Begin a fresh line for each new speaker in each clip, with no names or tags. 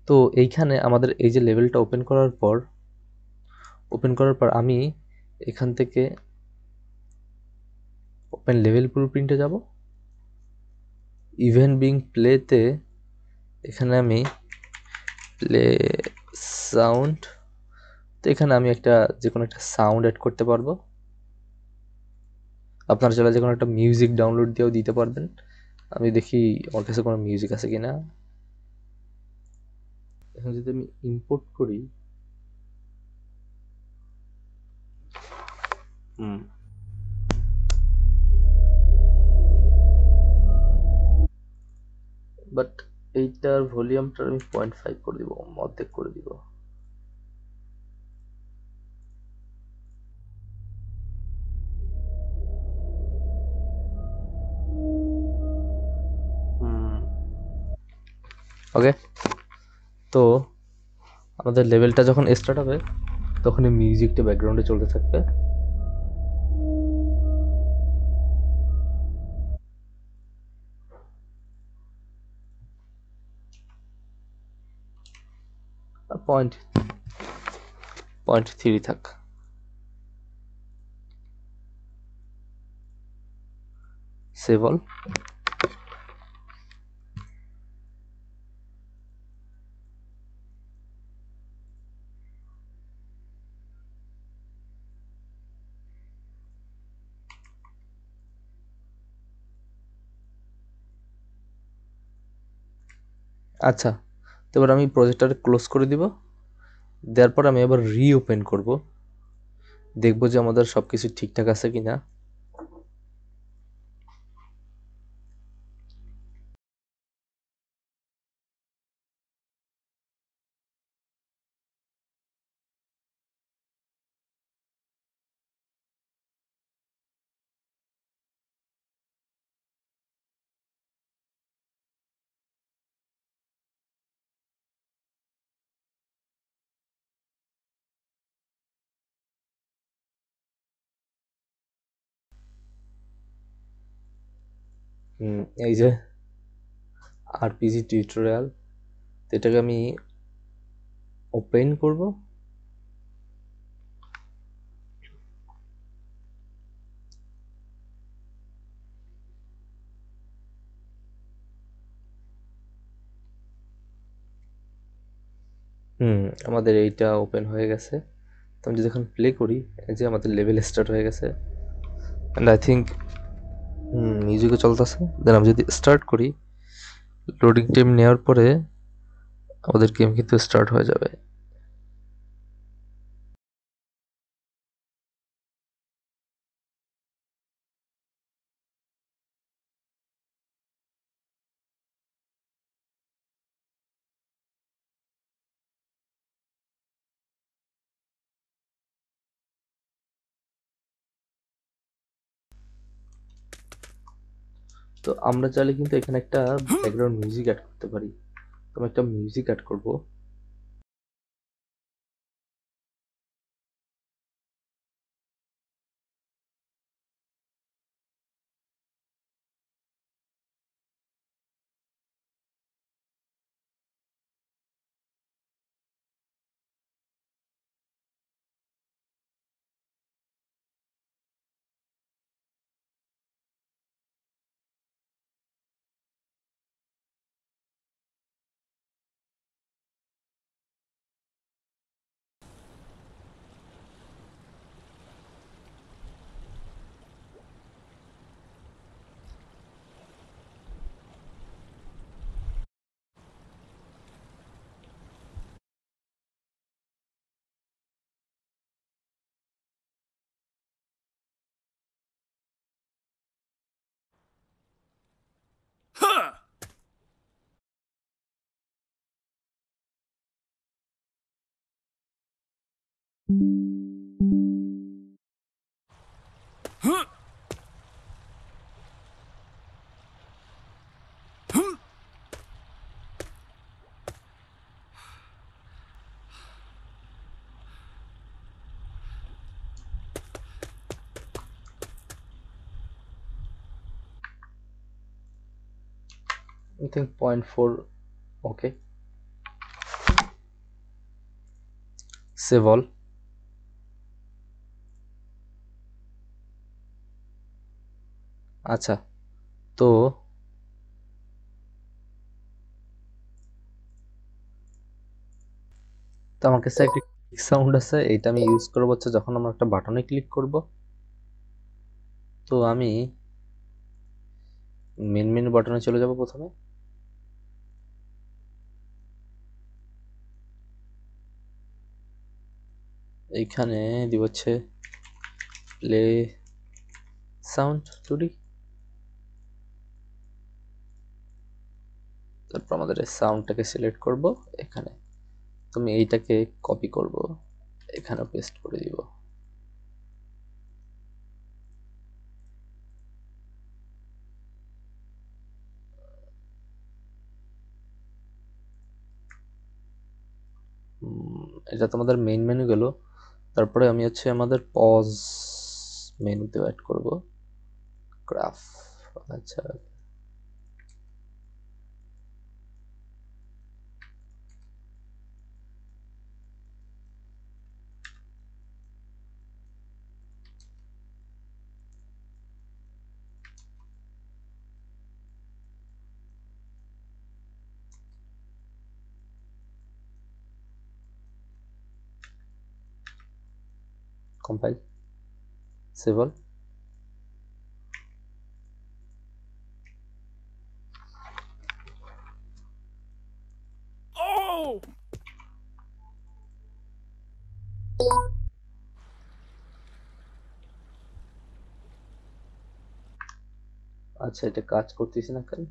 তো এইখানে আমাদের এই যে লেভেলটা ওপেন করার পর আমি এখান থেকে ওপেন লেভেল ব্লুপ্রিন্টে যাব। ইভেন্ট বিং প্লেতে এখানে আমি প্লে সাউন্ড, তো এখানে আমি যে কোনো একটা সাউন্ড অ্যাড করতে পারবো। আপনারা চাইলে যে কোনো একটা মিউজিক ডাউনলোড দিয়েও দিতে পারবেন। আমি দেখি আমার কাছে কোনো মিউজিক আছে কিনা। এখন যদি আমি ইম্পোর্ট করি, বাট এইটার ভলিউমটা আমি 0.5 করে দিব, অর্ধেক করে দিব। ওকে, তো আমাদের লেভেলটা যখন স্টার্ট হবে তখন এই মিউজিকটা ব্যাকগ্রাউন্ডে চলতে থাকবে। পয়েন্ট 0.3 থাক। Save all. আচ্ছা, তো এবার আমি প্রজেক্টটা ক্লোজ করে দিব। দেওয়ার পর আমি আবার রিওপেন করব, দেখব যে আমাদের সবকিছু ঠিকঠাক আছে কিনা। এই যে আরপিজি টিউটোরিয়াল, এটাকে আমি ওপেন করব। আমাদের এইটা ওপেন হয়ে গেছে। তো আমি যদি এখন প্লে করি, এই যে আমাদের লেভেল স্টার্ট হয়ে গেছে, অ্যান্ড আই থিঙ্ক মিউজিকও চলতেছে। দেন আমি যদি স্টার্ট করি, লোডিং টাইম নেওয়ার পরে আমাদের গেম কিন্তু স্টার্ট হয়ে যাবে। তো আমরা চাইলে কিন্তু এখানে একটা ব্যাকগ্রাউন্ড মিউজিক অ্যাড করতে পারি। তো আমি একটা মিউজিক অ্যাড করব। I think 0.4 okay. Save all. আচ্ছা, তো আমার কাছে একটা ক্লিক সাউন্ড আছে, এটা আমি ইউজ করবো হচ্ছে যখন আমরা একটা বাটনে ক্লিক করব। তো আমি মেন বাটনে চলে যাব প্রথমে। এইখানে দিব হচ্ছে প্লে সাউন্ড টুডি। তারপর আমাদের এই সাউন্ডটাকে সিলেক্ট করব এখানে। তুমি এইটাকে কপি করব, এখানে পেস্ট করে দিব। এটা তোমাদের মেইন মেনু গেল। তারপরে আমি হচ্ছে আমাদের পজ মেনুতে অ্যাড করব গ্রাফ। আচ্ছা, কম্পাইল, সেভ অল। আচ্ছা, এটা কাজ করতেছি না কেন?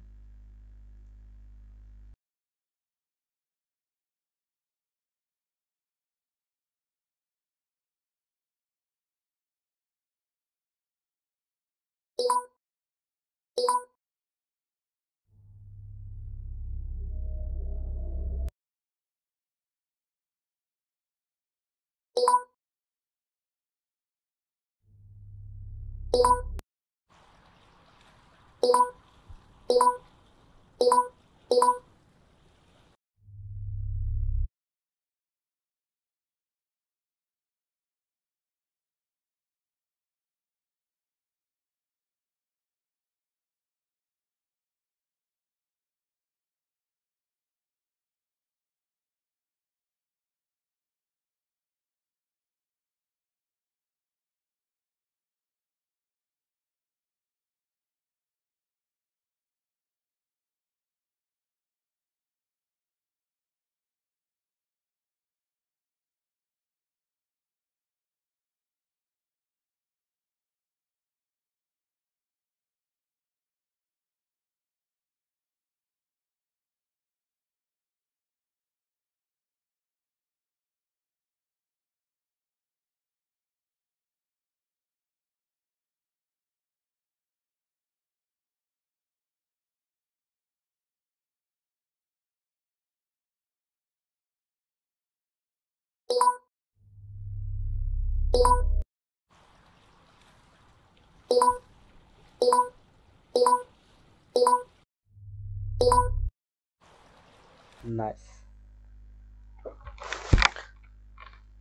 নাইস।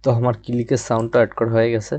তো আমার ক্লিকের সাউন্ডটা অ্যাড করা হয়ে গেছে।